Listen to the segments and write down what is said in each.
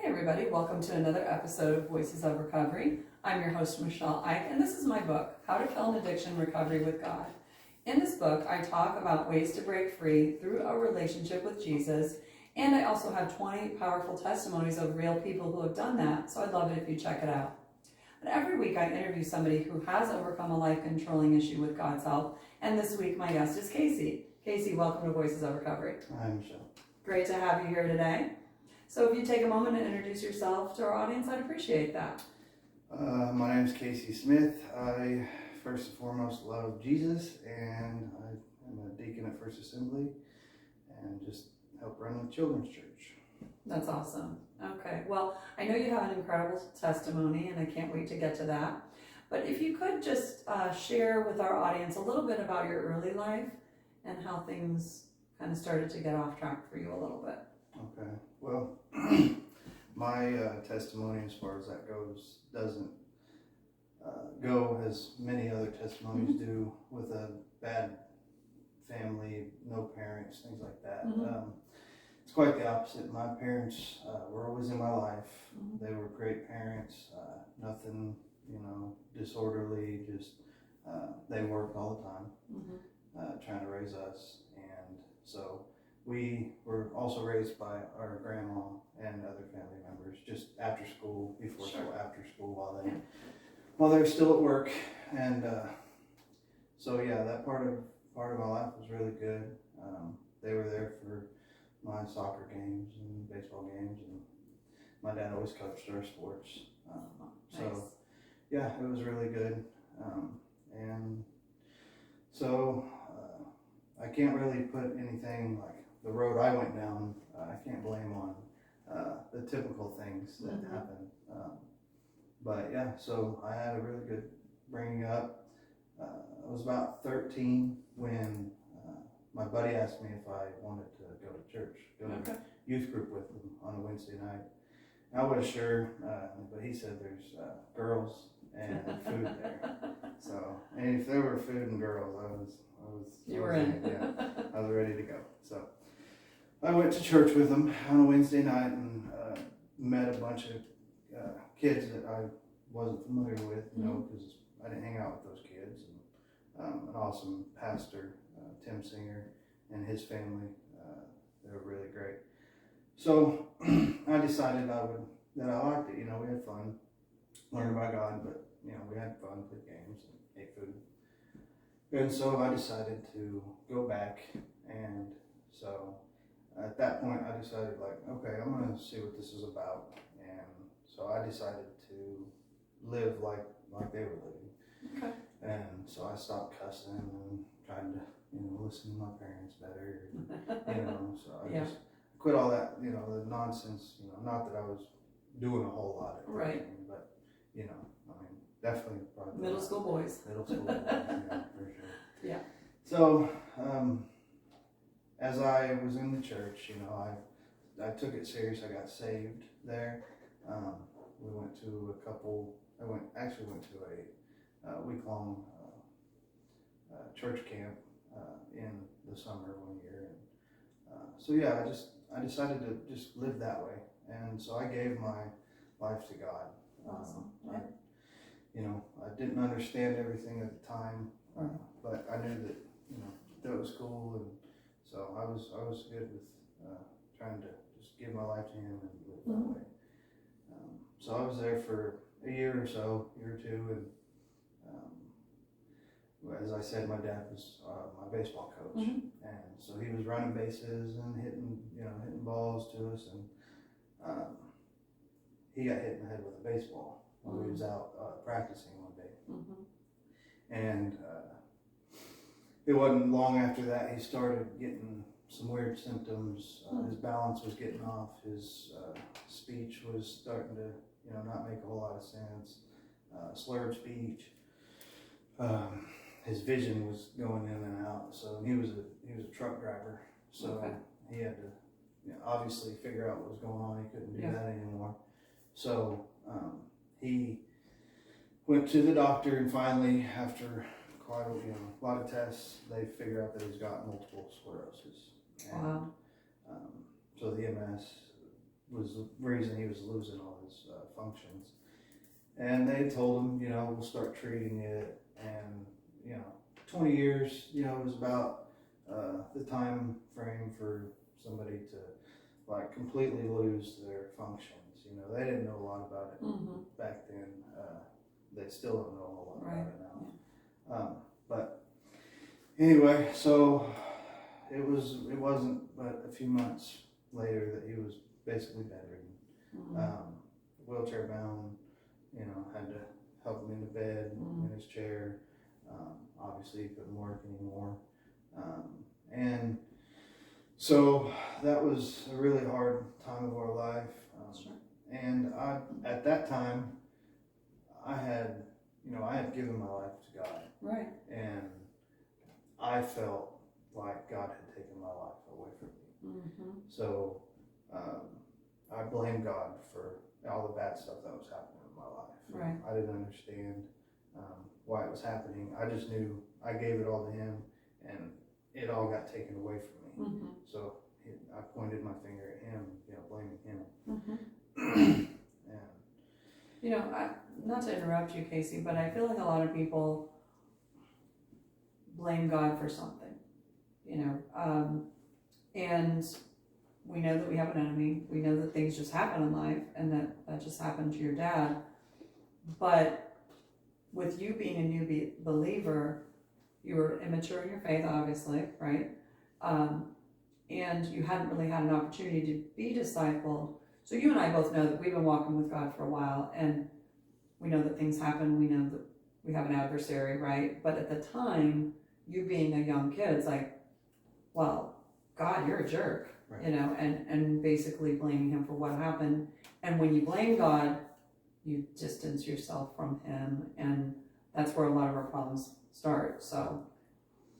Hey everybody, welcome to another episode of Voices of Recovery. I'm your host, Michele, Eich, and this is my book, How to Kill an Addiction, Recovery with God. In this book, I talk about ways to break free through a relationship with Jesus, and I also have 20 powerful testimonies of real people who have done that, so I'd love it if you check it out. But every week I interview somebody who has overcome a life-controlling issue with God's help, and this week my guest is Casey. Casey, welcome to Voices of Recovery. Hi, Michele. Great to have you here today. So if you take a moment and introduce yourself to our audience, I'd appreciate that. My name is Casey Smith. I first and foremost love Jesus, and I am a deacon at First Assembly and just help run the children's church. That's awesome. Okay, well, I know you have an incredible testimony, and I can't wait to get to that. But if you could just share with our audience a little bit about your early life and how things kind of started to get off track for you a little bit. Okay, well, my testimony as far as that goes doesn't go as many other testimonies do, with a bad family, no parents, things like that. It's quite the opposite. My parents were always in my life. They were great parents, nothing, disorderly, just they worked all the time trying to raise us. And so we were also raised by our grandma and other family members, just after school, before school, after school, while they were still at work. And so yeah, that part of my life was really good. They were there for my soccer games and baseball games, and my dad always coached our sports. So yeah, it was really good. And so I can't really put anything like the road I went down, I can't blame on the typical things that happen. But yeah, so I had a really good bringing up. I was about 13 when my buddy asked me if I wanted to go to church, go to youth group with him on a Wednesday night. I wasn't sure, but he said there's girls and food there. So, and if there were food and girls, I was in. Yeah, I was ready to go. So I went to church with him on a Wednesday night and met a bunch of kids that I wasn't familiar with, because I didn't hang out with those kids. And an awesome pastor, Tim Singer, and his family, they were really great. So I decided that I liked it. We had fun, learned about God, but we had fun, played games, and ate food. And so I decided to go back, and so at that point I decided, okay, I'm going to see what this is about. And so I decided to live like they were living. Okay. And so I stopped cussing and tried to, listen to my parents better, so I just quit all that, the nonsense, not that I was doing a whole lot of everything, but, definitely probably Middle school boys, for sure. Yeah. So, as I was in the church, I took it serious. I got saved there. We went to I went to a week-long church camp in the summer one year. And so yeah, I decided to just live that way. And so I gave my life to God. Awesome. I didn't understand everything at the time, but I knew that, that it was cool. And so I was good with trying to just give my life to Him and live that way. So I was there for a year or two, and as I said, my dad was my baseball coach, and so he was running bases and hitting balls to us, and he got hit in the head with a baseball while he was out practicing one day. And it wasn't long after that he started getting some weird symptoms. His balance was getting off. His speech was starting to, not make a whole lot of sense. Slurred speech. His vision was going in and out. So he was a truck driver. So he had to obviously figure out what was going on. He couldn't do that anymore. So he went to the doctor, and finally, after quite a lot of tests, they figured out that he's got multiple sclerosis. And, so the MS was the reason he was losing all his functions. And they told him, we'll start treating it, and 20 years, was about the time frame for somebody to like completely lose their functions. They didn't know a lot about it back then. They still don't know a whole lot about it now. But anyway, so it wasn't but a few months later that he was basically bedridden, wheelchair bound. Had to help him into bed, in his chair. Obviously, he couldn't work anymore. And so that was a really hard time of our life. Sure. And at that time, I had given my life to God. Right. And I felt like God had taken my life away from me. So I blamed God for all the bad stuff that was happening in my life. Right. I didn't understand why it was happening. I just knew I gave it all to Him, and it all got taken away from me. So I pointed my finger at Him, blaming Him. And not to interrupt you, Casey, but I feel like a lot of people blame God for something, and we know that we have an enemy. We know that things just happen in life, and that just happened to your dad. But with you being a new believer, you were immature in your faith, obviously, right? And you hadn't really had an opportunity to be discipled. So you and I both know that we've been walking with God for a while, and we know that things happen. We know that we have an adversary, right? But at the time, you being a young kid, it's like, well, God, you're a jerk, right. And basically blaming Him for what happened. And when you blame God, you distance yourself from Him, and that's where a lot of our problems start. So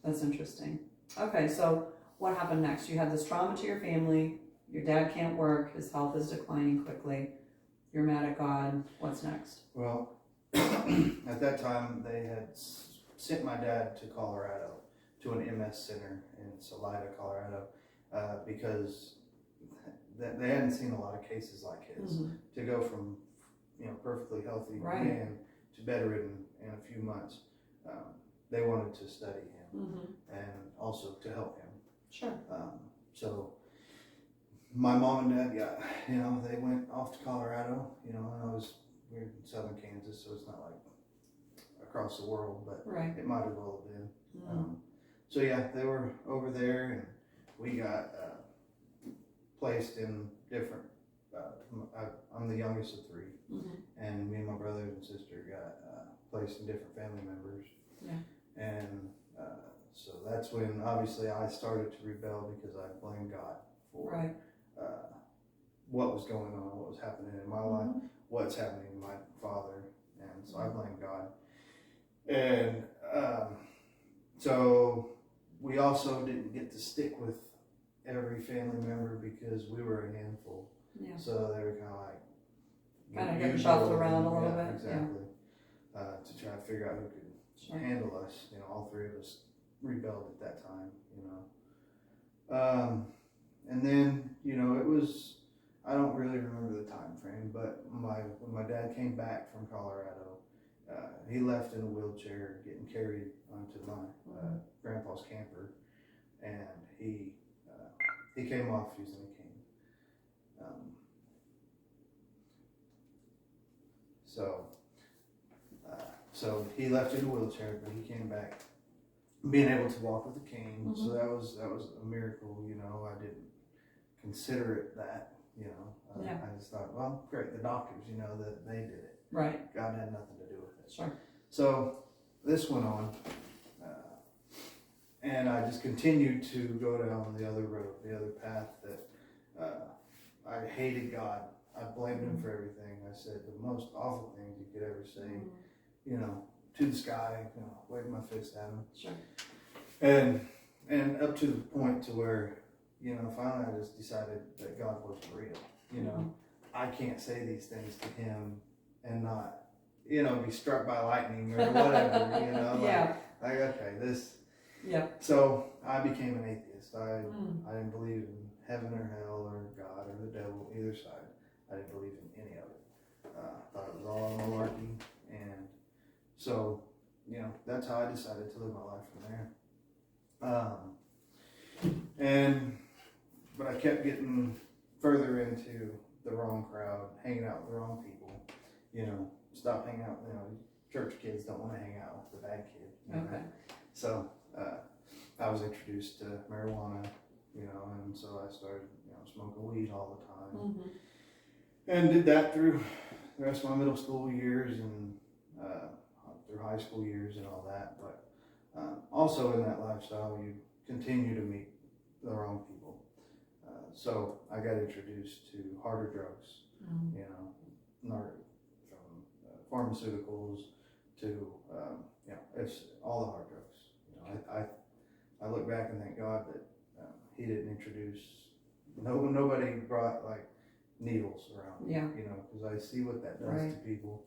that's interesting. Okay, so what happened next? You had this trauma to your family. Your dad can't work. His health is declining quickly. You're mad at God. What's next? Well, at that time, they had sent my dad to Colorado, to an MS center in Salida, Colorado, because they hadn't seen a lot of cases like his. To go from, perfectly healthy man to bedridden in a few months, they wanted to study him and also to help him. Sure. So my mom and dad got, they went off to Colorado, and we're in southern Kansas, so it's not like across the world, but it might have well been. So yeah, they were over there, and we got placed in different, I'm the youngest of three, and me and my brother and sister got placed in different family members. And so that's when obviously I started to rebel, because I blamed God for what was going on, what was happening in my life, what's happening to my father, and so I blamed God. And so we also didn't get to stick with every family member because we were a handful. So they were kind of getting shuffled around a little bit. Exactly. To try to figure out who could handle us. All three of us rebelled at that time. And then it was, I don't really remember the time frame, but when my dad came back from Colorado, he left in a wheelchair, getting carried onto my grandpa's camper, and he came off using a cane. So he left in a wheelchair, but he came back being able to walk with a cane. So that was a miracle. I didn't consider it that. I just thought, well, great, the doctors, that they did it. Right. God had nothing to do with it. Sure. So this went on, and I just continued to go down the other road, the other path that I hated God. I blamed Him for everything. I said the most awful things you could ever say, to the sky, waving my fist at Him. Sure. And up to the point to where, finally I just decided that God wasn't real. I can't say these things to Him and not, be struck by lightning or whatever, like okay, this. Yeah. So I became an atheist. I didn't believe in heaven or hell or God or the devil, either other side. I didn't believe in any of it. Thought it was all malarkey, and so, you know, that's how I decided to live my life from there. But I kept getting further into the wrong crowd, hanging out with the wrong people. You know, stop hanging out. You know, church kids don't want to hang out with the bad kid. You know? So I was introduced to marijuana, you know, and so I started, you know, smoking weed all the time, and did that through the rest of my middle school years and through high school years and all that. But also in that lifestyle, you continue to meet the wrong people. So I got introduced to harder drugs, you know, from pharmaceuticals to, you know, it's all the hard drugs. You know, I look back and thank God that he didn't introduce, nobody brought like needles around me, you know, because I see what that does to people.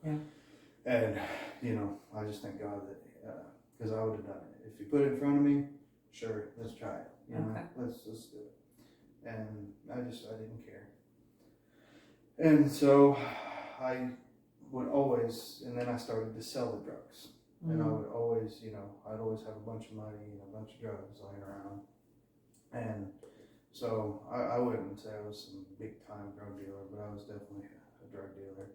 And, you know, I just thank God that, because I would have done it. If you put it in front of me, sure, let's try it. You know, let's do it. And I didn't care. And so I would always, and then I started to sell the drugs. And I would always, you know, I'd always have a bunch of money and a bunch of drugs lying around. And so I wouldn't say I was some big time drug dealer, but I was definitely a drug dealer.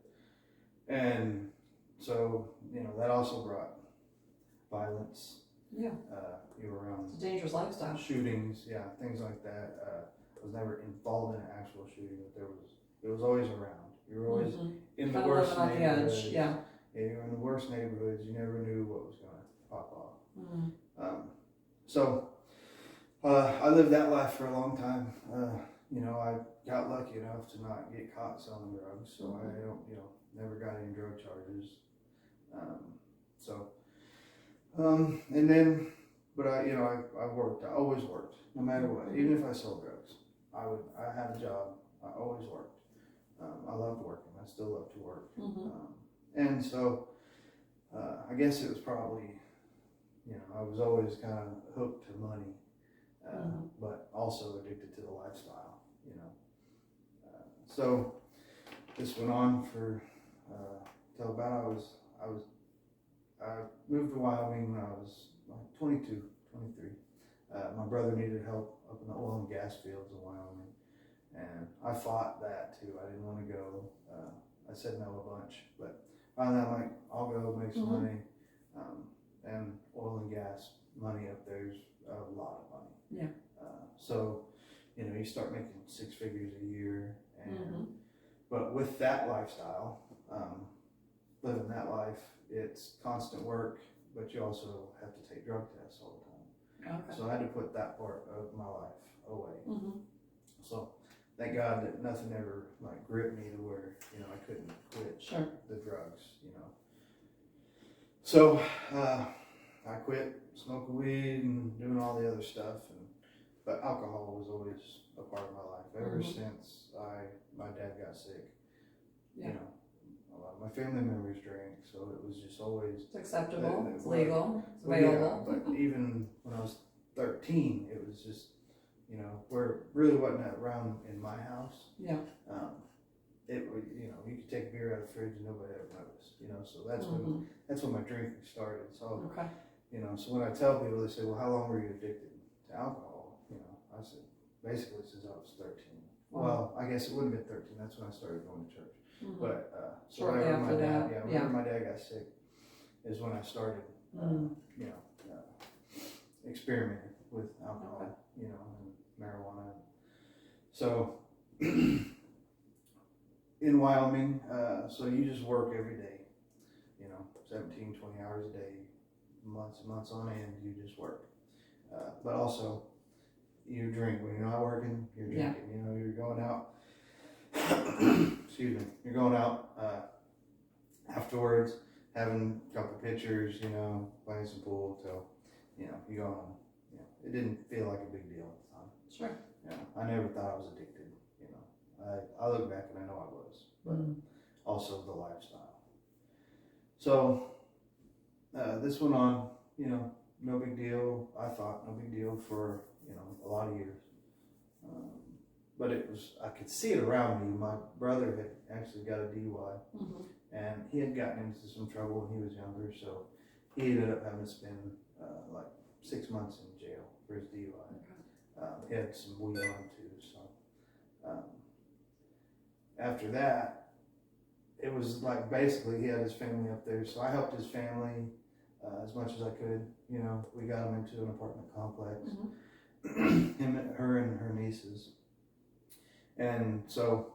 And so, you know, that also brought violence. You were around. It's a dangerous lifestyle. Shootings, things like that. I was never involved in an actual shooting, but it was always around. You were always in the worst neighborhoods. You were in the worst neighborhoods. You never knew what was going to pop off. So I lived that life for a long time. You know, I got lucky enough to not get caught selling drugs, so I don't, you know, never got any drug charges. And then, but I worked. I always worked, no matter what. Even if I sold drugs, I had a job. I always worked. I loved working. I still love to work. And so, I guess it was probably, you know, I was always kind of hooked to money, but also addicted to the lifestyle, you know. So this went on for till about I moved to Wyoming when I was like 22, 23. My brother needed help up in the oil and gas fields in Wyoming, and I fought that too. I didn't want to go. I said no a bunch, but finally I'm like, I'll go make some money. And oil and gas money up there's a lot of money. So, you know, you start making 6 figures a year, and but with that lifestyle, living that life, it's constant work, but you also have to take drug tests all the time. So I had to put that part of my life away. So thank God that nothing ever like gripped me to where, you know, I couldn't quit the drugs, you know. So I quit smoking weed and doing all the other stuff, but alcohol was always a part of my life ever since my dad got sick. You know, a lot of my family members drank, so it was just always. It's acceptable. It's legal. It's available. But even when I was 13, it was just, you know, where it really wasn't around in my house. It would, you know, you could take a beer out of the fridge and nobody ever noticed, you know. So that's when my drinking started. So you know, so when I tell people, they say, well, how long were you addicted to alcohol? You know, I said basically since I was 13. Well, I guess it wouldn't have been 13. That's when I started going to church. But so shortly after that, whenever my dad got sick, is when I started, you know, experimenting with alcohol, you know, and marijuana. So in Wyoming, so you just work every day, you know, 17, 20 hours a day, months and months on end, you just work. But also, you drink when you're not working, you're drinking, you know, you're going out. Excuse me, you're going out afterwards, having a couple pictures, you know, playing some pool till, you know, you go home. You know, it didn't feel like a big deal at the time. You know, I never thought I was addicted, you know. I look back and I know I was, but also the lifestyle. So this went on, you know, no big deal. I thought no big deal for, you know, a lot of years. but I could see it around me. My brother had actually got a DUI, and he had gotten into some trouble when he was younger, so he ended up having to spend like 6 months in jail for his DUI. He had some weed on him too, so after that, it was like basically he had his family up there, so I helped his family as much as I could. You know, we got him into an apartment complex, her and her nieces, and so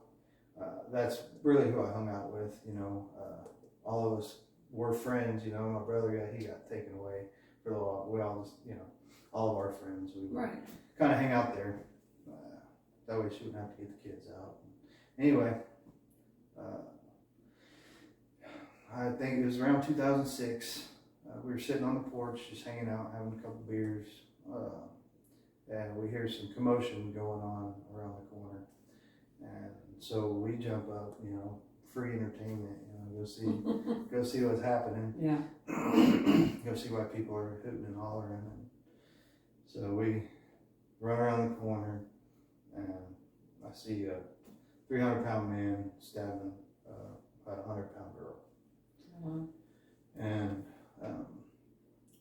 that's really who I hung out with. You know, all of us were friends. You know, my brother he got taken away for a little while. We all just, you know, all of our friends, we would kind of hang out there. That way she wouldn't have to get the kids out. Anyway, I think it was around 2006. We were sitting on the porch, just hanging out, having a couple beers, and we hear some commotion going on around the corner. And so we jump up, you know, free entertainment, you know, go see what's happening. Yeah. Go see why people are hooting and hollering. And so we run around the corner, and I see a 300-pound man stabbing about a 100-pound girl. And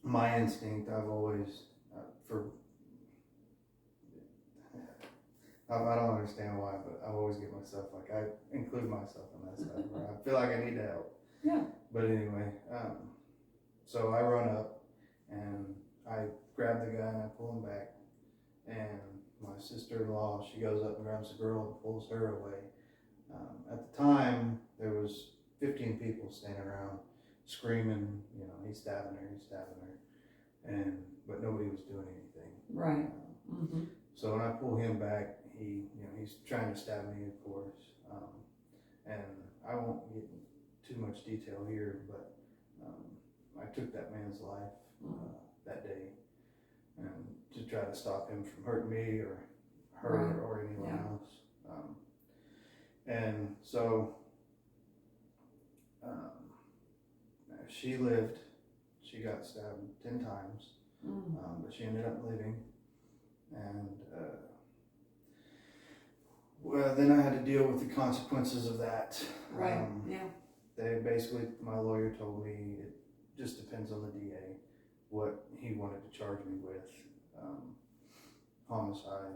my instinct, I've always, I don't understand why, but I always get myself, like, I include myself in that stuff, where I feel like I need to help. Yeah. But anyway, so I run up, and I grab the guy, and I pull him back, and my sister-in-law, she goes up and grabs the girl and pulls her away. At the time, there was 15 people standing around screaming, you know, he's stabbing her, but nobody was doing anything. Right. So when I pull him back, he's trying to stab me, of course, and I won't get too much detail here, but I took that man's life that day, and to try to stop him from hurting me or her or anyone else. And so she lived. She got stabbed 10 times, but she ended up living. And well, then I had to deal with the consequences of that. Right. They basically, my lawyer told me it just depends on the DA what he wanted to charge me with. Homicide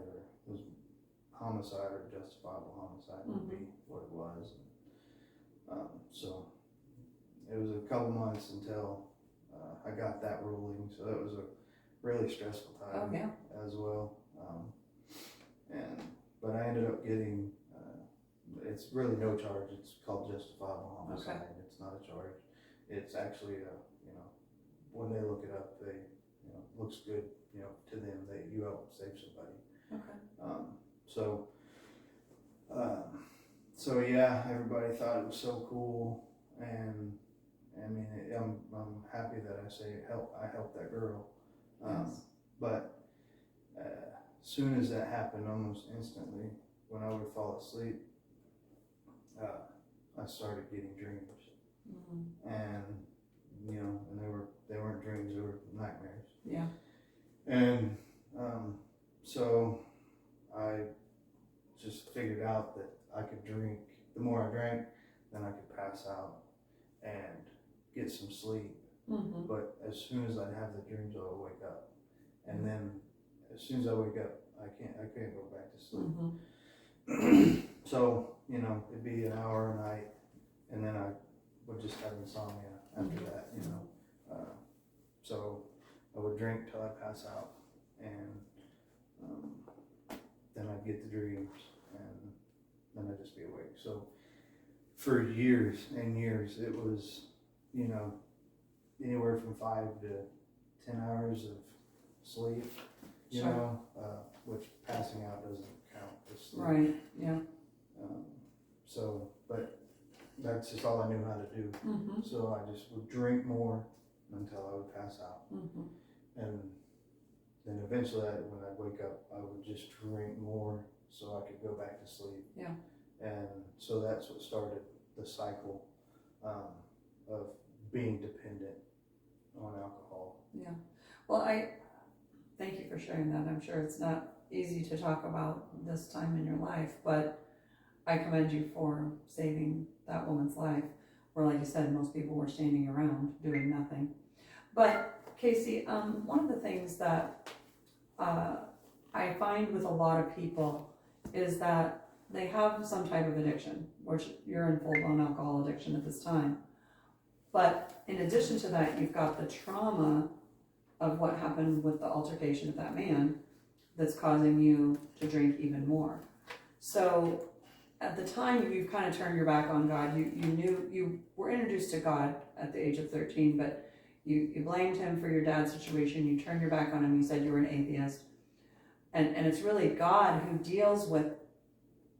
or justifiable homicide would be what it was. So it was a couple months until I got that ruling. So that was a really stressful time as well. But I ended up getting, it's really no charge. It's called justifiable homicide. It's not a charge. It's actually when they look it up, they, looks good, to them that you helped save somebody. So yeah, everybody thought it was so cool, and I mean, I'm happy that I helped that girl. But as soon as that happened, almost instantly, when I would fall asleep, I started getting dreams, and and they weren't dreams; they were nightmares. Yeah. And so I just figured out that I could drink. The more I drank, then I could pass out and get some sleep. But as soon as I'd have the dreams, I would wake up, and then as soon as I wake up, I can't go back to sleep. So it'd be an hour a night, and then I would just have insomnia after that. So I would drink till I pass out, and then I'd get the dreams, and then I'd just be awake. So for years and years, it was, anywhere from 5 to 10 hours of sleep, which passing out doesn't count as sleep. Right, yeah. So, but that's just all I knew how to do. So I just would drink more until I would pass out. And then eventually, when I'd wake up, I would just drink more so I could go back to sleep. Yeah. And so that's what started the cycle of being dependent on alcohol. Yeah. Well, I thank you for sharing that. I'm sure it's not easy to talk about this time in your life, but I commend you for saving that woman's life, where, like you said, most people were standing around doing nothing. But Casey, one of the things that I find with a lot of people is that they have some type of addiction, which you're in full-blown alcohol addiction at this time. But in addition to that, you've got the trauma of what happened with the altercation with that man that's causing you to drink even more. So at the time, you've kind of turned your back on God. You knew, you were introduced to God at the age of 13, but you blamed him for your dad's situation. You turned your back on him. You said you were an atheist. And it's really God who deals with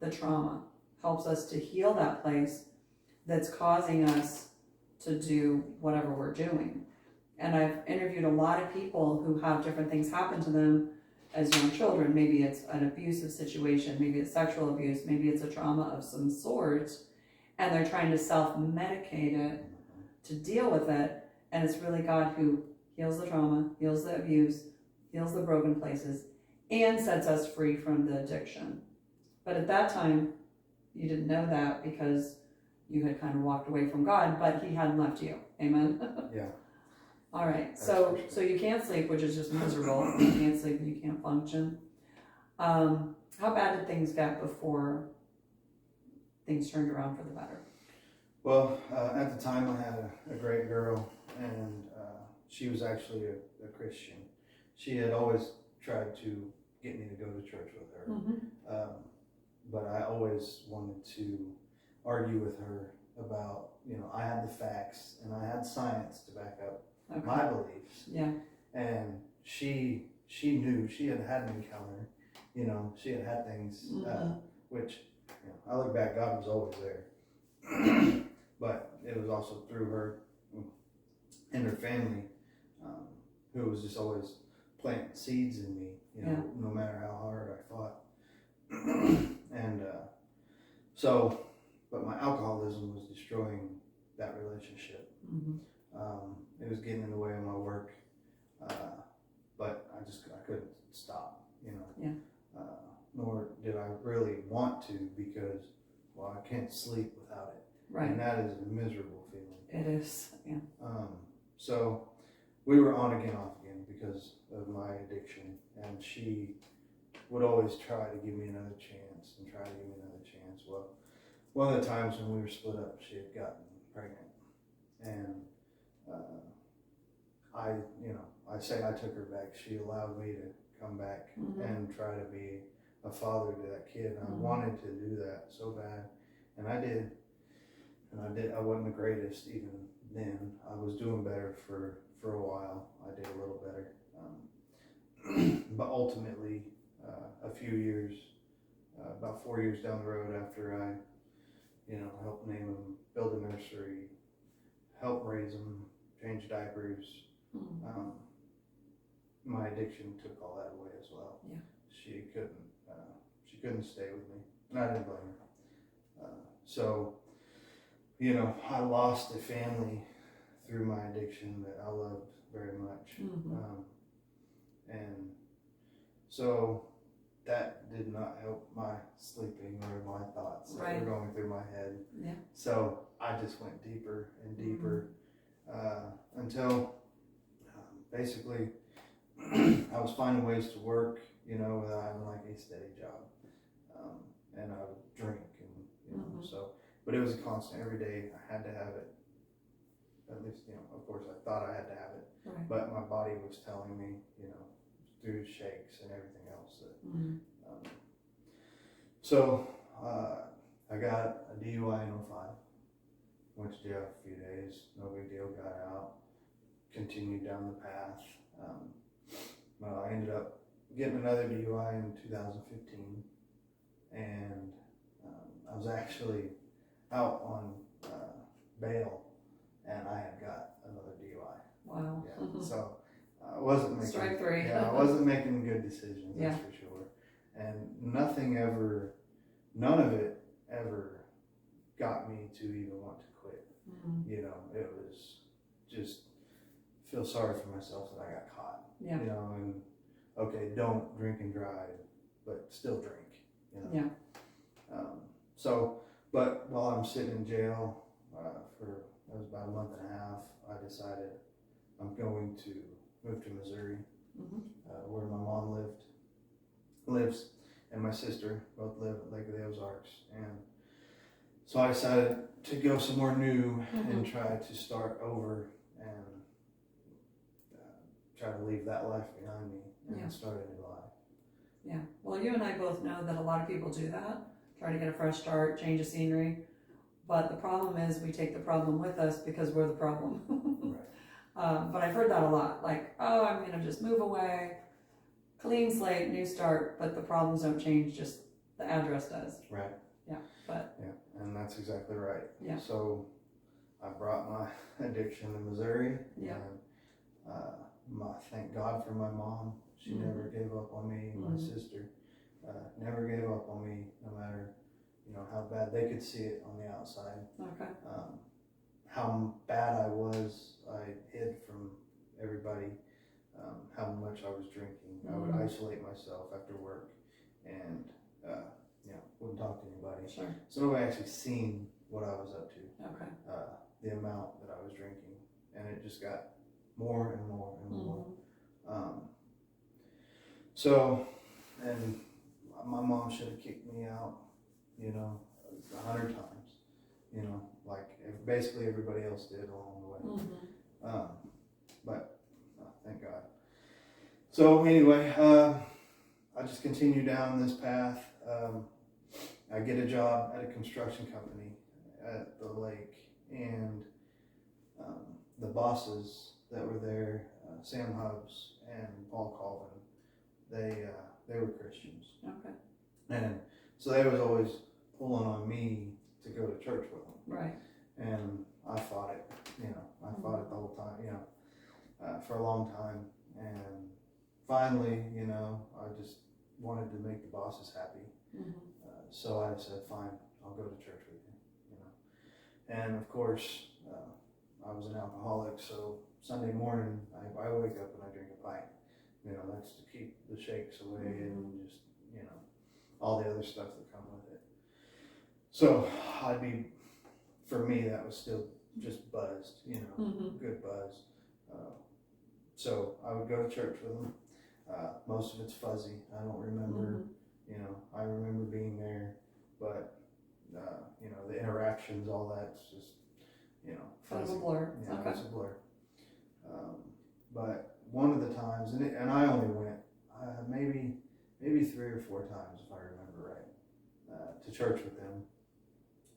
the trauma, helps us to heal that place that's causing us to do whatever we're doing. And I've interviewed a lot of people who have different things happen to them as young children. Maybe it's an abusive situation, maybe it's sexual abuse, maybe it's a trauma of some sort, and they're trying to self-medicate it to deal with it. And it's really God who heals the trauma, heals the abuse, heals the broken places, and sets us free from the addiction. But at that time, you didn't know that because you had kind of walked away from God, but he hadn't left you. Amen? Yeah. All right. So you can't sleep, which is just miserable. You can't sleep and you can't function. How bad did things get before things turned around for the better? Well, at the time I had a great girl, and she was actually a Christian. She had always tried to get me to go to church with her. Mm-hmm. But I always wanted to argue with her about, I had the facts and I had science to back up my beliefs. Yeah. And she knew, she had had an encounter, she had had things, which, I look back, God was always there. But it was also through her and her family, who was just always planting seeds in me, no matter how hard I fought. And but my alcoholism was destroying that relationship. Mm-hmm. It was getting in the way of my work, but I couldn't stop, nor did I really want to, because, well, I can't sleep without it. Right. And that is a miserable feeling. It is, yeah. So we were on again, off again because of my addiction, and she would always try to give me another chance and try to give me another chance. Well, one of the times when we were split up, she had gotten pregnant, and I say I took her back. She allowed me to come back and try to be a father to that kid. And I wanted to do that so bad, and I did. I wasn't the greatest even then. I was doing better for a while. I did a little better, but ultimately, a few years, about 4 years down the road after I, helped name them, build a nursery, help raise them, change diapers, my addiction took all that away as well. Yeah. She couldn't stay with me, and I didn't blame her. So, I lost a family through my addiction that I loved very much. And so that did not help my sleeping or my thoughts that were going through my head. Yeah. So I just went deeper and deeper until basically I was finding ways to work, without having like a steady job. And I would drink and, but it was a constant every day. I had to have it. At least, of course I thought I had to have it, but my body was telling me, through shakes and everything else that, so I got a DUI in 05, went to jail for a few days, no big deal, got out, continued down the path. Well, I ended up getting another DUI in 2015, and I was actually out on bail, and I had got another DUI. Wow. Yeah. So I wasn't making strike three. Yeah, I wasn't making good decisions. Yeah. That's for sure. And none of it ever got me to even want to quit. It was just feel sorry for myself that I got caught. Yeah. And okay, don't drink and drive, but still drink, you know. Yeah. But while I'm sitting in jail it was about a month and a half, I decided I'm going to move to Missouri, where my mom lives, and my sister both live at Lake of the Ozarks. And so I decided to go somewhere new and try to start over and try to leave that life behind me and start a new life. Yeah. Well, you and I both know that a lot of people do that, try to get a fresh start, change of scenery. But the problem is we take the problem with us because we're the problem. Right. But I've heard that a lot. Like, oh, I'm going to just move away, clean slate, new start. But the problems don't change, just the address does. Right. Yeah. But yeah, and that's exactly right. Yeah. So I brought my addiction to Missouri. Yeah. And thank God for my mom. She never gave up on me. My sister never gave up on me, no matter how bad they could see it on the outside. Okay. How bad I was, I hid from everybody. How much I was drinking. I would isolate myself after work, and wouldn't talk to anybody. Sure. So nobody actually seen what I was up to. Okay. The amount that I was drinking, and it just got more and more and more. And my mom should have kicked me out, 100 times, like basically everybody else did along the way. But thank God. So anyway, I just continue down this path. I get a job at a construction company at the lake, and the bosses that were there, Sam Hubbs and Paul Colvin, they were Christians. Okay. And so they was always pulling on me to go to church with them. Right. And I fought it, I fought it the whole time, for a long time. And finally, I just wanted to make the bosses happy. So I said, fine, I'll go to church with you, And of course, I was an alcoholic, so Sunday morning, I wake up and I drink a pint. That's to keep the shakes away and just, all the other stuff that come with it. So for me, that was still just buzzed, good buzz. So I would go to church with them. Most of it's fuzzy. I don't remember, I remember being there, but, the interactions, all that's just, Kind of fuzzy. a blur. Yeah, Okay. it's a blur. But one of the times, and I only went maybe 3 or 4 times, if I remember right, to church with them.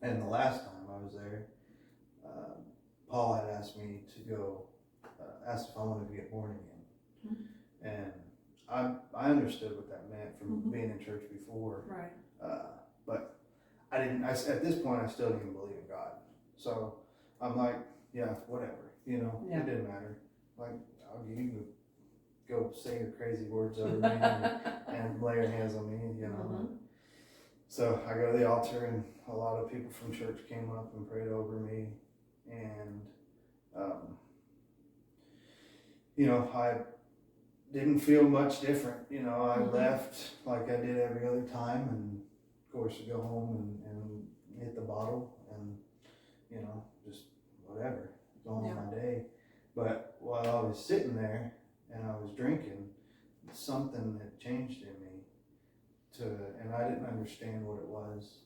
And the last time I was there, Paul had asked me to go, asked if I wanted to get born again. And I understood what that meant from being in church before. Right. But I didn't, at this point, I still didn't believe in God. So I'm like, yeah, whatever, It didn't matter. Like, you can go say your crazy words over me and lay your hands on me, So I go to the altar, and a lot of people from church came up and prayed over me. And, I didn't feel much different. I left like I did every other time, and of course I go home and hit the bottle and, just whatever, go on my day. But while I was sitting there and I was drinking, something had changed in me and I didn't understand what it was.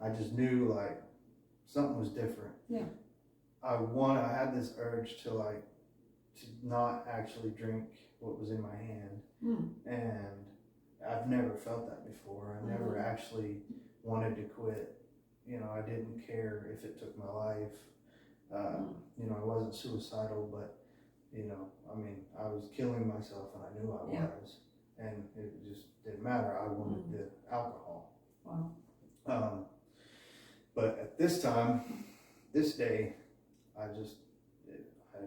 I just knew like something was different. Yeah. I had this urge to not actually drink what was in my hand. And I've never felt that before. I never actually wanted to quit. I didn't care if it took my life. I wasn't suicidal, but, I was killing myself, and I knew I was. And it just didn't matter. I wanted the alcohol. Wow. But at this time, this day, I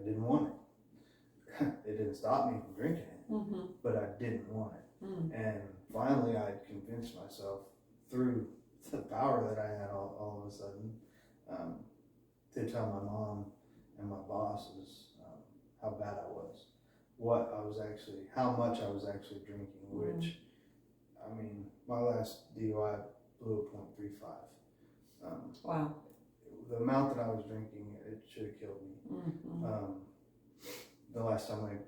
didn't want it. It didn't stop me from drinking it, but I didn't want it. And finally, I convinced myself through the power that I had all of a sudden to tell my mom and my bosses how bad I was, how much I was actually drinking, which I mean, my last DUI blew a .35. Wow. The amount that I was drinking, it should have killed me. Mm-hmm. The last time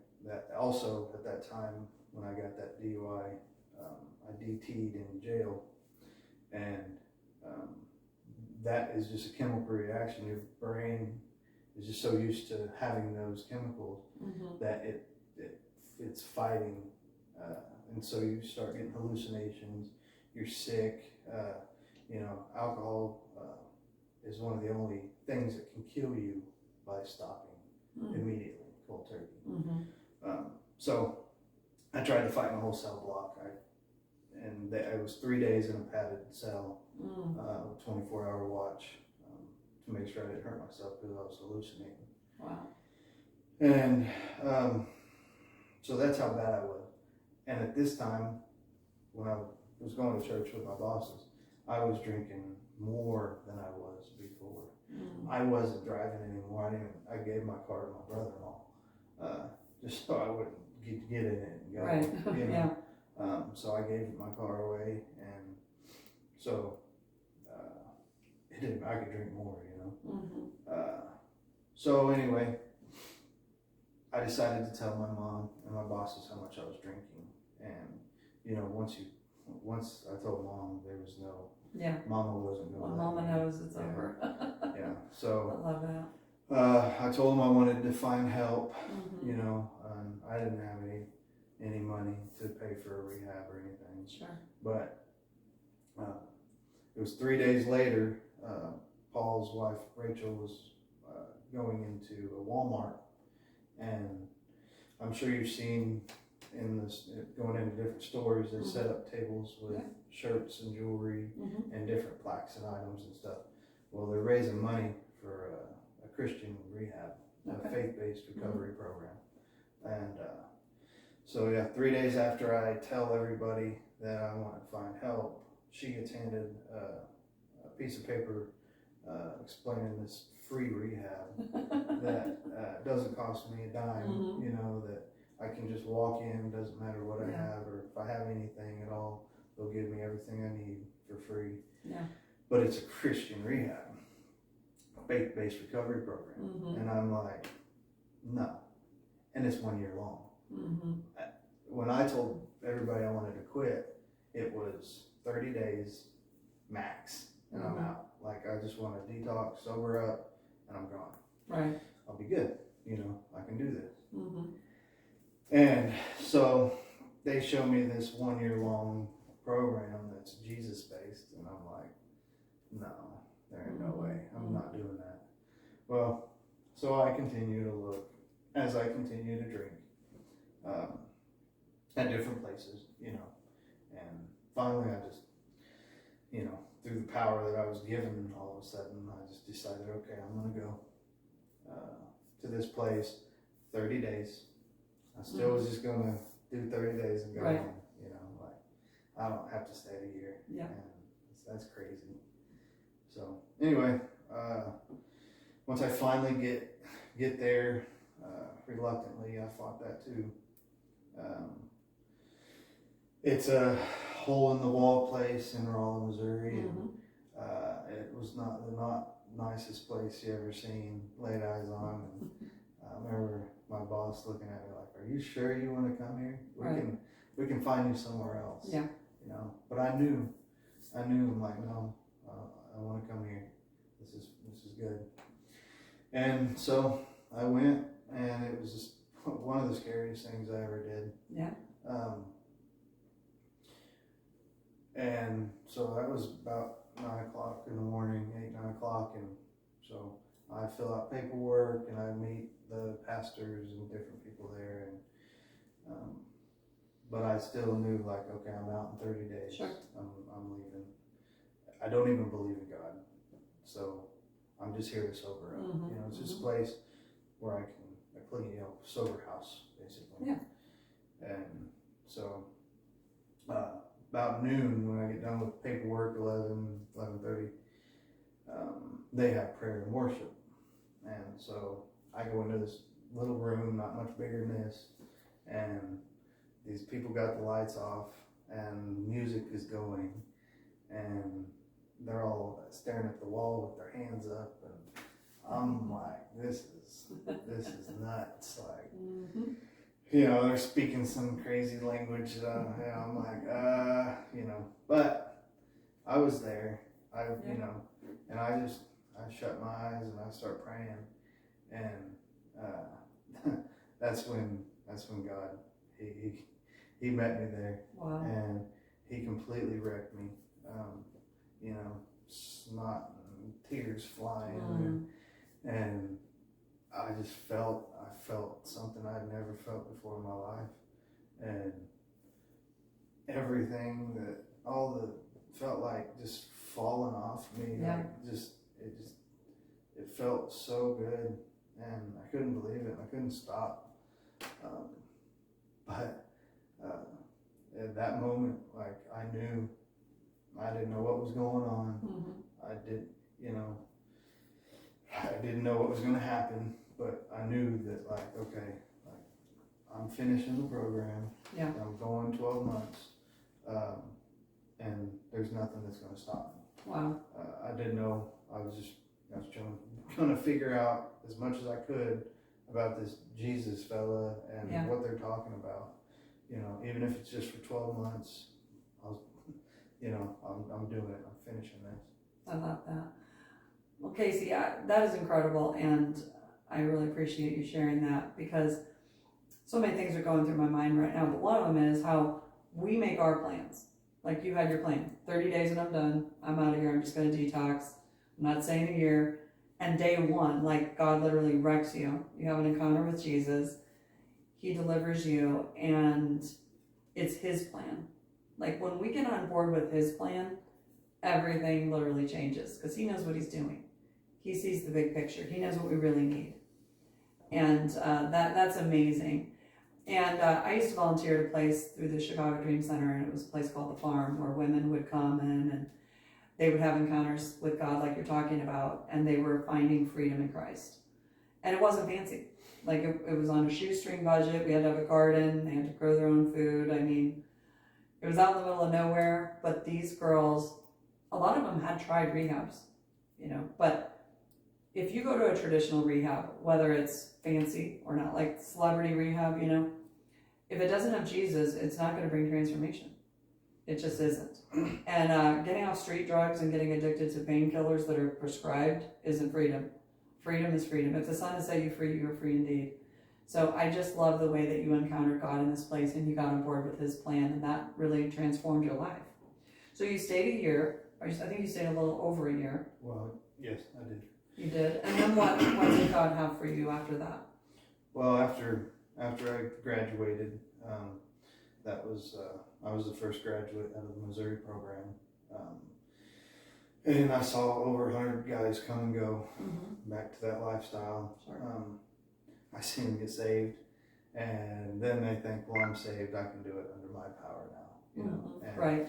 also at that time when I got that DUI, I DT'd in jail, and that is just a chemical reaction. Your brain is just so used to having those chemicals that it's fighting, and so you start getting hallucinations. You're sick. Alcohol is one of the only things that can kill you by stopping immediately, cold turkey. So I tried to fight my whole cell block. It was 3 days in a padded cell, 24-hour watch, to make sure I didn't hurt myself because I was hallucinating. Wow. And so that's how bad I was. And at this time, when I was going to church with my bosses, I was drinking more than I was before. I wasn't driving anymore. I gave my car to my brother-in-law, just so I wouldn't get in it and go. Right. Yeah. So I gave my car away, and so I could drink more, So anyway, I decided to tell my mom and my bosses how much I was drinking, and once I told mom, there was no. Yeah. Mama wasn't going. When Mama knows it's over. Yeah. So. I love that. I told them I wanted to find help. I didn't have any money to pay for a rehab or anything. Sure. But it was 3 days later. Paul's wife Rachel was going into a Walmart, and I'm sure you've seen in this going into different stores. They set up tables with shirts and jewelry and different plaques and items and stuff. Well, they're raising money for a Christian rehab, a faith-based recovery program. And so 3 days after I tell everybody that I want to find help, she gets handed a piece of paper explaining this free rehab that doesn't cost me a dime, that I can just walk in, doesn't matter what I have, or if I have anything at all, they'll give me everything I need for free. Yeah. But it's a Christian rehab, faith-based recovery program. And I'm like, no. And it's 1 year long. When I told everybody I wanted to quit, it was 30 days max, and I'm out. Like, I just want to detox, sober up, and I'm gone. Right. I'll be good. I can do this. And so they show me this 1 year long program that's Jesus based, and I'm like, no, there ain't no way. I'm not doing that. Well, so I continue to look as I continue to drink at different places, and finally I just, through the power that I was given, all of a sudden I just decided, okay, I'm going to go to this place 30 days. I still was just going to do 30 days and go home, I don't have to stay a year. Yeah. And that's crazy. So anyway, once I finally get there, reluctantly, I fought that too. It's a hole in the wall place in Rolla, Missouri, and it was not the nicest place you ever seen, laid eyes on. And I remember my boss looking at me like, "Are you sure you want to come here? We can find you somewhere else." Yeah. But I knew. I'm like, no, I want to come here. This is good. And so I went, and it was just one of the scariest things I ever did. Yeah. And so that was about 9 o'clock in the morning, 8, 9 o'clock, and so I fill out paperwork, and I meet the pastors and different people there, and but I still knew, like, okay, I'm out in 30 days. Sure. I'm leaving. I don't even believe in God, so I'm just here to sober up. It's just a place where I can, a clean, sober house, basically. Yeah. And so about noon, when I get done with paperwork, 11:30, they have prayer and worship. And so I go into this little room, not much bigger than this, and these people got the lights off, and music is going, and they're all staring at the wall with their hands up, and I'm like, this is nuts. Like, they're speaking some crazy language. I'm like, but I was there. And I shut my eyes and I start praying, and that's when God he met me there. Wow. And he completely wrecked me. Snot and tears flying, and I felt something I'd never felt before in my life, and everything felt like just falling off me. Yeah. Like it felt so good, and I couldn't believe it. I couldn't stop. But at that moment, like, I didn't know what was going on. I didn't know what was going to happen, but I knew that, like, okay, like, I'm finishing the program. Yeah. I'm going 12 months, and there's nothing that's going to stop me. Wow. I didn't know. I was trying to figure out as much as I could about this Jesus fella and what they're talking about. Even if it's just for 12 months, I'm doing it. I'm finishing this. I love that. Well, Casey, that is incredible, and I really appreciate you sharing that, because so many things are going through my mind right now, but one of them is how we make our plans. Like, you had your plan, 30 days and I'm done. I'm out of here. I'm just going to detox. I'm not saying a year. And day one, like, God literally wrecks you. You have an encounter with Jesus. He delivers you, and it's his plan. Like, when we get on board with his plan, everything literally changes, because he knows what he's doing. He sees the big picture. He knows what we really need. And that's amazing. And I used to volunteer at a place through the Chicago Dream Center, and it was a place called The Farm, where women would come in and they would have encounters with God like you're talking about, and they were finding freedom in Christ. And it wasn't fancy. Like, it was on a shoestring budget. We had to have a garden. They had to grow their own food. I mean, it was out in the middle of nowhere, but these girls, a lot of them had tried rehabs, but if you go to a traditional rehab, whether it's fancy or not, like celebrity rehab, if it doesn't have Jesus, it's not going to bring transformation. It just isn't. And getting off street drugs and getting addicted to painkillers that are prescribed isn't freedom. Freedom is freedom. If the Son has set you free, you are free indeed. So I just love the way that you encountered God in this place and you got on board with his plan, and that really transformed your life. So you stayed a year, or I think you stayed a little over a year. Well, yes, I did. You did. And then what did God have for you after that? Well, after I graduated, I was the first graduate out of the Missouri program. And I saw over 100 guys come and go back to that lifestyle. Sure. I seen them get saved, and then they think, well, I'm saved, I can do it under my power now. And, right.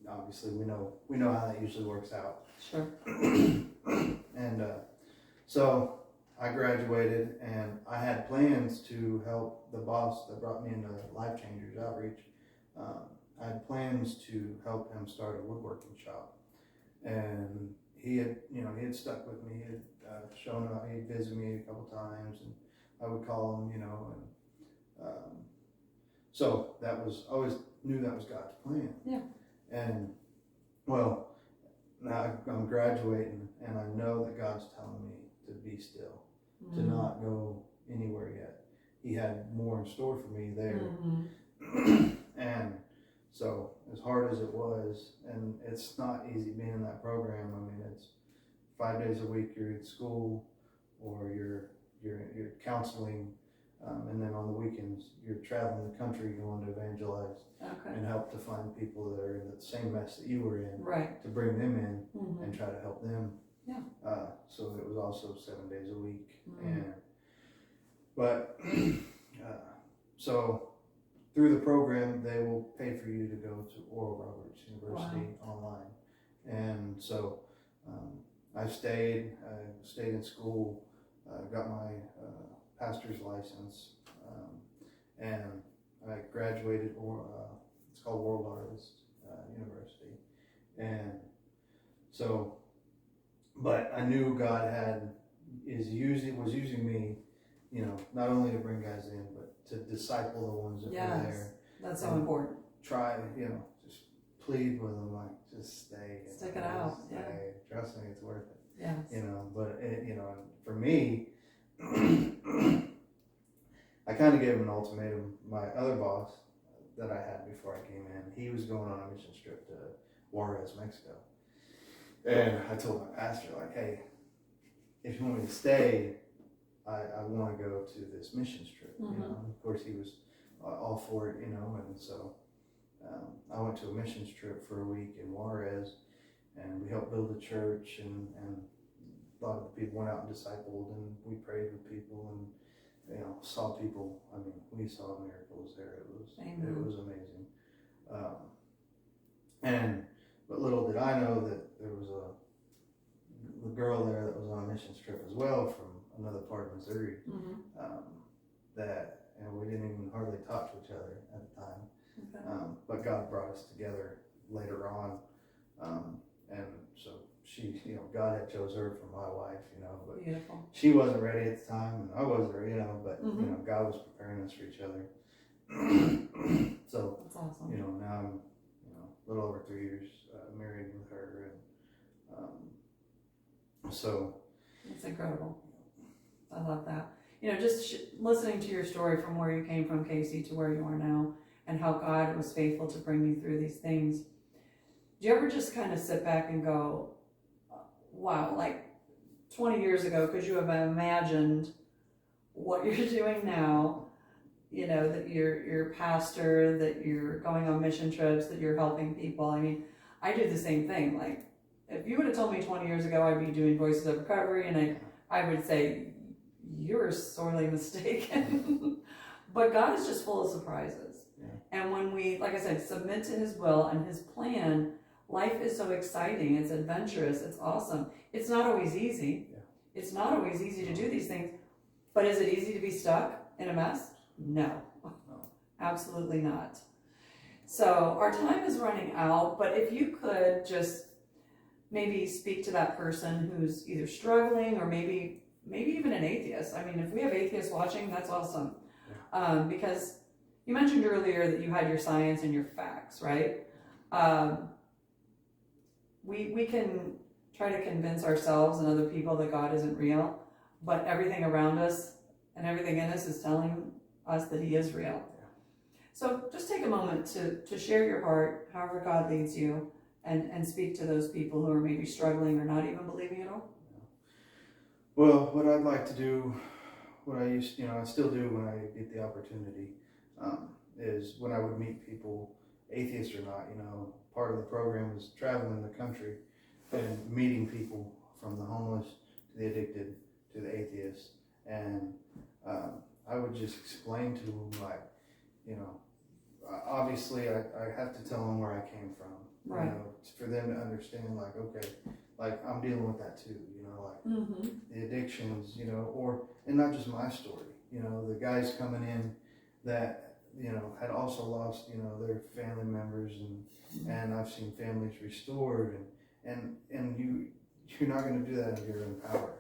Obviously, we know how that usually works out. Sure. And so I graduated, and I had plans to help the boss that brought me into Life Changers Outreach. I had plans to help him start a woodworking shop, and he had stuck with me. He had shown up. He'd visit me a couple times, and I would call him, and so that was, always knew that was God's plan. Yeah. And well, now I'm graduating, and I know that God's telling me to be still, to not go anywhere yet. He had more in store for me there. And so, as hard as it was, and it's not easy being in that program. I mean, it's 5 days a week you're at school, or you're counseling, and then on the weekends you're traveling the country going to evangelize and help to find people that are in the same mess that you were in, right, to bring them in and try to help them. Yeah. So it was also 7 days a week, but so through the program they will pay for you to go to Oral Roberts University online, and so I stayed in school, got my pastor's license, and I graduated called World Artist University. And so, but I knew God was using me, you know, not only to bring guys in, but to disciple the ones that were there. That's so important. Try, you know, just plead with them, like, just stay. Stick it out. Stay. Yeah. Trust me, it's worth it. Yes. You know, but you know, for me, I kind of gave him an ultimatum. My other boss that I had before I came in, he was going on a mission trip to Juarez, Mexico. And I told my pastor, like, hey, if you want me to stay, I want to go to this missions trip. Mm-hmm. You know, of course he was all for it, you know, and so I went to a missions trip for a week in Juarez, and we helped build a church, and a lot of the people went out and discipled, and we prayed with people, and you know, saw people. I mean, we saw miracles there. It was amazing. But little did I know that there was a girl there that was on a missions trip as well from another part of Missouri. And we didn't even hardly talk to each other at the time. Okay. But God brought us together later on, and so she, you know, God had chose her for my wife, you know, but beautiful. She wasn't ready at the time, and I wasn't ready, you know, but you know, God was preparing us for each other. So that's awesome. You know, now I'm, you know, a little over 3 years married with her, and so it's incredible. I love that. You know, just listening to your story from where you came from, Casey, to where you are now, and how God was faithful to bring you through these things. Do you ever just kind of sit back and go, wow, like 20 years ago, could you have imagined what you're doing now? You know, that you're a pastor, that you're going on mission trips, that you're helping people. I mean, I do the same thing. Like, if you would have told me 20 years ago I'd be doing Voices of Recovery, and I would say, you're sorely mistaken. But God is just full of surprises. Yeah. And when we, like I said, submit to His will and His plan, life is so exciting. It's adventurous. It's awesome. It's not always easy. Yeah. It's not always easy to do these things. But is it easy to be stuck in a mess? No. Absolutely not. So our time is running out, but if you could just maybe speak to that person who's either struggling or maybe even an atheist. I mean, if we have atheists watching, that's awesome. Yeah. Because you mentioned earlier that you had your science and your facts, right? We can try to convince ourselves and other people that God isn't real, but everything around us and everything in us is telling us that He is real. Yeah. So just take a moment to share your heart, however God leads you, and speak to those people who are maybe struggling or not even believing at all. Well, what I'd like to do, what I still do when I get the opportunity, is when I would meet people, atheists or not, you know, part of the program is traveling the country and meeting people from the homeless to the addicted to the atheists. And I would just explain to them, like, you know, obviously I have to tell them where I came from, right. You know, for them to understand, like, okay, like I'm dealing with that too, you know, like the addictions, you know, and not just my story, you know, the guys coming in that, you know, had also lost, you know, their family members, and I've seen families restored, and you're not going to do that if you're in power.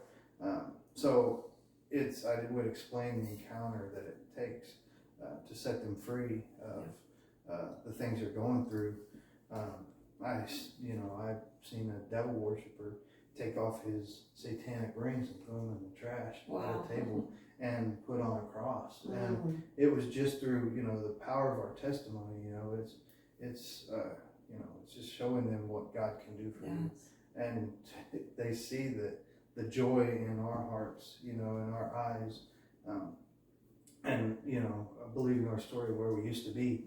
So I would explain the encounter that it takes to set them free of the things they're going through. I've seen a devil worshiper take off his satanic rings and put them in the trash on the table and put on a cross. And it was just through, you know, the power of our testimony. You know, it's just showing them what God can do for you, and they see that the joy in our hearts, you know, in our eyes, and you know, believing our story of where we used to be.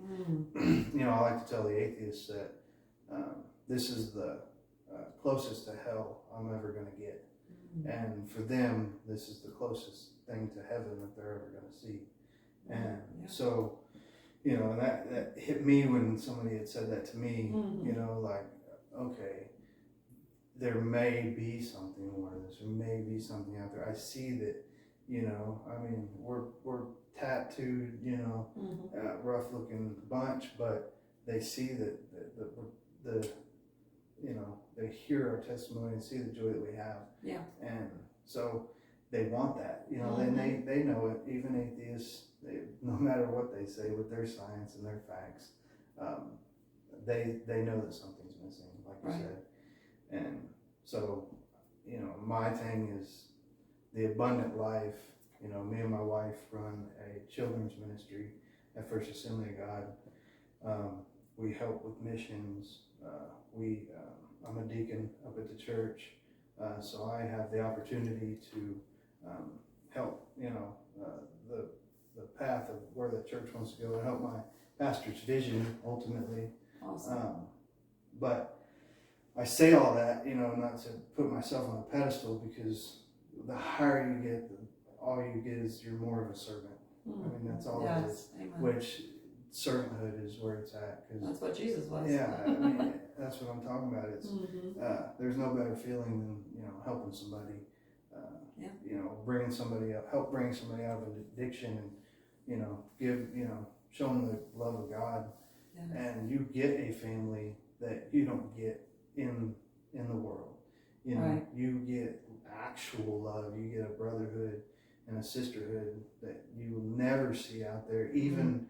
You know, I like to tell the atheists that this is the closest to hell I'm ever going to get, and for them, this is the closest thing to heaven that they're ever going to see. And so, you know, that hit me when somebody had said that to me. You know, like, okay, there may be something more to this. There may be something out there. I see that, you know, I mean, we're tattooed, you know, rough looking bunch, but they see that the you know, they hear our testimony and see the joy that we have. Yeah. And so they want that, you know, Mm-hmm. they know it. Even atheists, no matter what they say with their science and their facts, they know that something's missing, like you Right. said. And so, you know, my thing is the abundant life. You know, me and my wife run a children's ministry at First Assembly of God. We help with missions. I'm a deacon up at the church, so I have the opportunity to help, you know, the path of where the church wants to go, and help my pastor's vision ultimately. Awesome. But I say all that, you know, not to put myself on a pedestal, because the higher you get, all you get is you're more of a servant. Mm-hmm. I mean, that's all Yes. it is. Amen. Which servanthood is where it's at. That's what Jesus was. Yeah, I mean, that's what I'm talking about. It's Mm-hmm. there's no better feeling than, you know, helping somebody. Yeah. You know, bringing somebody up, help bring somebody out of addiction, and, you know, show them the love of God. Yeah. And you get a family that you don't get in the world. You know, Right. you get actual love. You get a brotherhood and a sisterhood that you will never see out there, even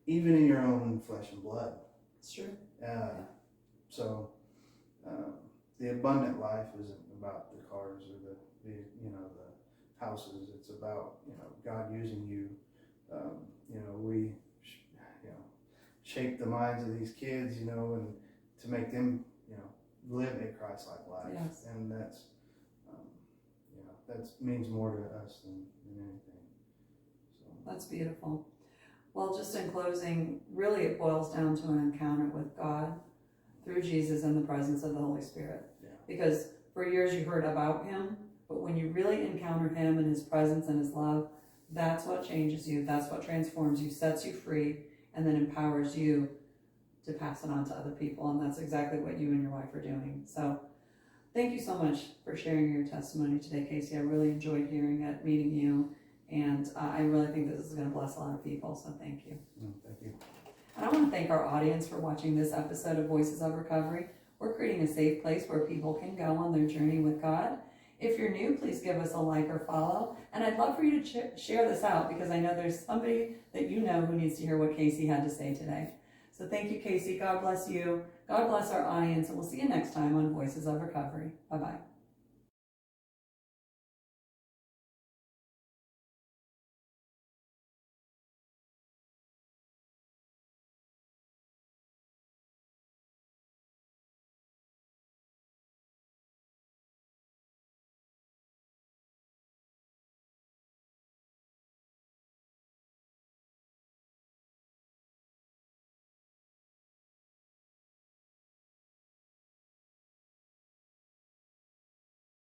in your own flesh and blood. It's true. So the abundant life isn't about the cars or the you know, the houses. It's about, you know, God using you. You know, we shape the minds of these kids, you know, and to make them, you know, live a Christ-like life. Yes. And that's you know, that means more to us than anything. So That's beautiful. Well, just in closing, really it boils down to an encounter with God through Jesus and the presence of the Holy Spirit. Yeah. Because for years you heard about him, but when you really encounter him and his presence and his love, that's what changes you, that's what transforms you, sets you free, and then empowers you to pass it on to other people. And that's exactly what you and your wife are doing. So thank you so much for sharing your testimony today, Casey. I really enjoyed hearing it, meeting you, and I really think this is going to bless a lot of people, so thank you. thank you. And I want to thank our audience for watching this episode of Voices of Recovery. We're creating a safe place where people can go on their journey with God. If you're new, please give us a like or follow. And I'd love for you to share this out, because I know there's somebody that you know who needs to hear what Casey had to say today. So thank you, Casey. God bless you. God bless our audience. And we'll see you next time on Voices of Recovery. Bye-bye.